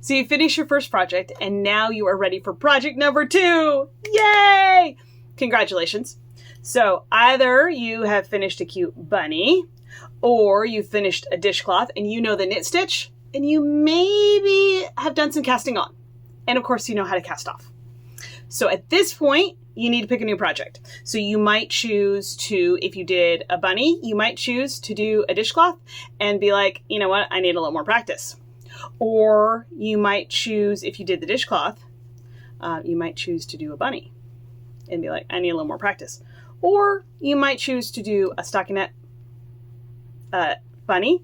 So you finish your first project and now you are ready for project number 2. Yay! Congratulations. So either you have finished a cute bunny or you finished a dishcloth and you know the knit stitch and you maybe have done some casting on. And of course you know how to cast off. So at this point, you need to pick a new project. So you might choose to, if you did a bunny, you might choose to do a dishcloth and be like, you know what, I need a little more practice. Or you might choose, if you did the dishcloth, you might choose to do a bunny and be like, I need a little more practice. Or you might choose to do a stockinette bunny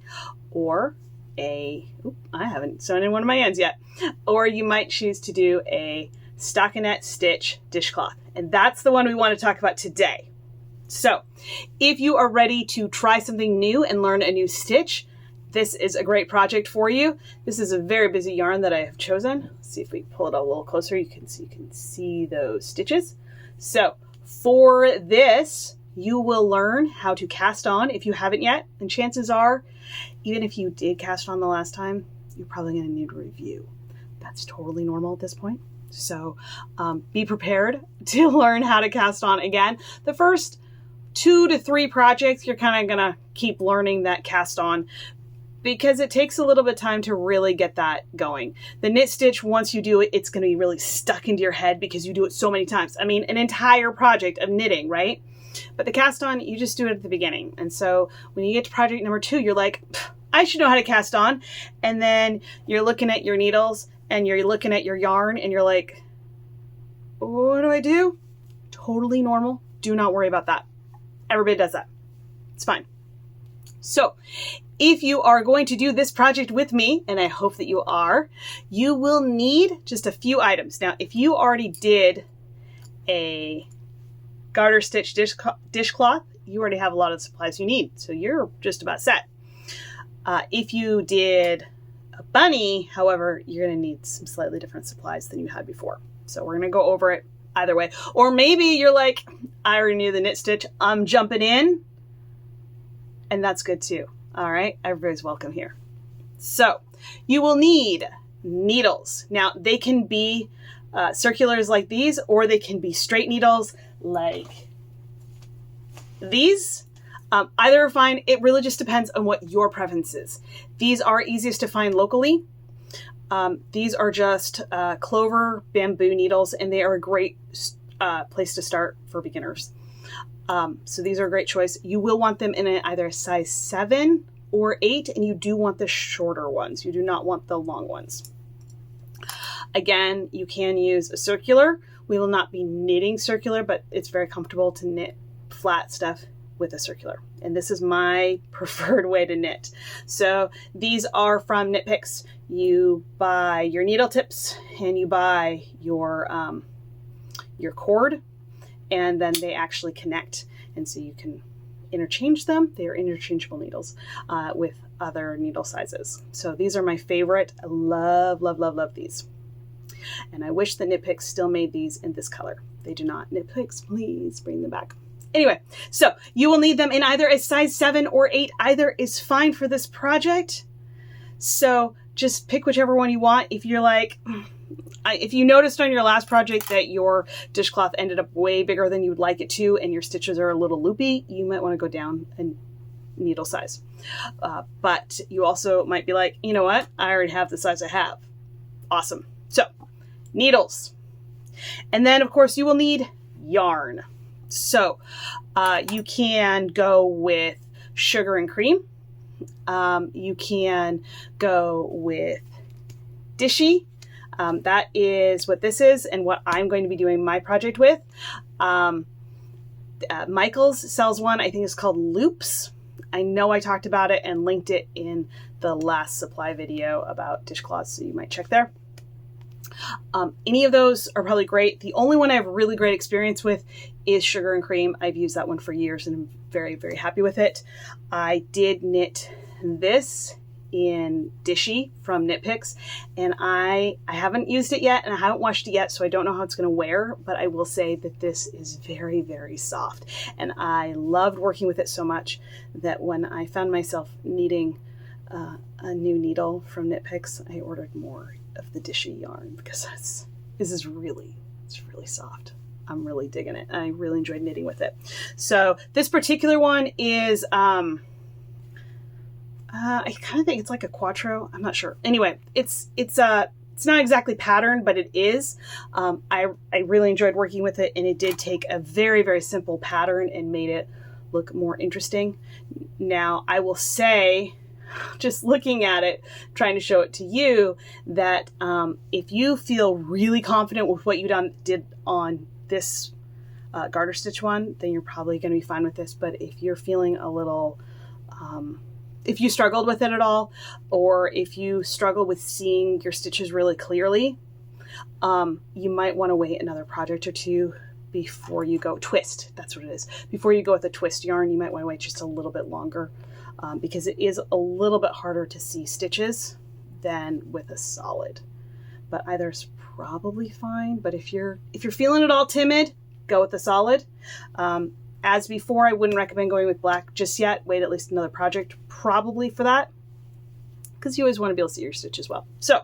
or I haven't sewn in one of my ends yet. Or you might choose to do a stockinette stitch dishcloth. And that's the one we want to talk about today. So if you are ready to try something new and learn a new stitch, this is a great project for you. This is a very busy yarn that I have chosen. Let's see if we pull it a little closer. You can see those stitches. So for this, you will learn how to cast on if you haven't yet. And chances are, even if you did cast on the last time, you're probably going to need a review. That's totally normal at this point. So be prepared to learn how to cast on again. The first 2 to 3 projects, you're kind of going to keep learning that cast on because it takes a little bit of time to really get that going. The knit stitch, once you do it, it's going to be really stuck into your head because you do it so many times. I mean, an entire project of knitting, right? But the cast on, you just do it at the beginning. And so when you get to project number 2, you're like, I should know how to cast on. And then you're looking at your needles and you're looking at your yarn and you're like, what do I do? Totally normal. Do not worry about that. Everybody does that. It's fine. So if you are going to do this project with me, and I hope that you are, you will need just a few items. Now, if you already did a garter stitch dishcloth, you already have a lot of the supplies you need. So you're just about set. If you did a bunny, however, you're going to need some slightly different supplies than you had before. So we're going to go over it either way. Or maybe you're like, I already knew the knit stitch, I'm jumping in. And that's good too. All right, everybody's welcome here. So you will need needles. Now they can be circulars like these, or they can be straight needles like these. Either are fine. It really just depends on what your preference is. These are easiest to find locally. These are just Clover bamboo needles, and they are a great place to start for beginners. So these are a great choice. You will want them in either a size 7 or 8, and you do want the shorter ones. You do not want the long ones. Again, you can use a circular. We will not be knitting circular, but it's very comfortable to knit flat stuff with a circular. And this is my preferred way to knit. So these are from KnitPicks. You buy your needle tips and you buy your cord, and then they actually connect. And so you can interchange them. They are interchangeable needles with other needle sizes. So these are my favorite. I love, love, love, love these. And I wish that KnitPicks still made these in this color. They do not. KnitPicks, please bring them back. Anyway, so you will need them in either a size 7 or 8. Either is fine for this project. So just pick whichever one you want. If you're like, if you noticed on your last project that your dishcloth ended up way bigger than you would like it to, and your stitches are a little loopy, you might want to go down in needle size. But you also might be like, you know what? I already have the size I have. Awesome. So needles. And then of course you will need yarn. So you can go with sugar and cream. You can go with Dishie. That is what this is and what I'm going to be doing my project with. Michaels sells one, I think it's called Loops. I know I talked about it and linked it in the last supply video about dishcloths, so you might check there. Any of those are probably great. The only one I have really great experience with is sugar and cream. I've used that one for years and I'm very, very happy with it. I did knit this in Dishie from KnitPicks, and I haven't used it yet and I haven't washed it yet, so I don't know how it's going to wear, but I will say that this is very, very soft, and I loved working with it so much that when I found myself needing a new needle from KnitPicks. I ordered more of the Dishie yarn because it's really soft. I'm really digging it. I really enjoyed knitting with it. So this particular one is, I kind of think it's like a quattro. I'm not sure. Anyway, it's not exactly patterned, but it is. I really enjoyed working with it, and it did take a very, very simple pattern and made it look more interesting. Now, I will say, just looking at it, trying to show it to you, that if you feel really confident with what you did on this garter stitch one, then you're probably going to be fine with this. But if you're feeling a little, if you struggled with it at all, or if you struggle with seeing your stitches really clearly, you might want to wait another project or two before you go twist. That's what it is. Before you go with a twist yarn, you might want to wait just a little bit longer, because it is a little bit harder to see stitches than with a solid. But either's probably fine. But if you're feeling at all timid, go with the solid. As before, I wouldn't recommend going with black just yet. Wait at least another project probably for that, because you always want to be able to see your stitches well. So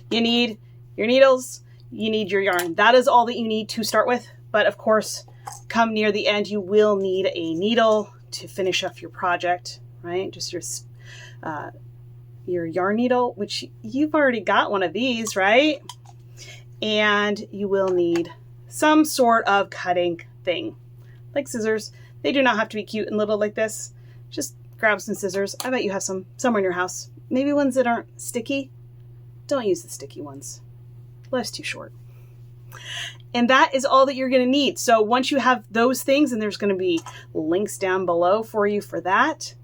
you need your needles, you need your yarn. That is all that you need to start with. But of course, come near the end, you will need a needle to finish off your project, right? Just your yarn needle, which you've already got one of these, right? And you will need some sort of cutting thing, like scissors. They do not have to be cute and little like this. Just grab some scissors. I bet you have some somewhere in your house. Maybe ones that aren't sticky. Don't use the sticky ones. Life's too short. And that is all that you're going to need. So once you have those things, and there's going to be links down below for you for that,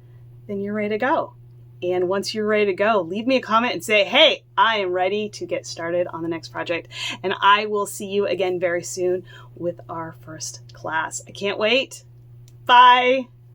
then you're ready to go. And once you're ready to go, leave me a comment and say, hey, I am ready to get started on the next project. And I will see you again very soon with our first class. I can't wait. Bye.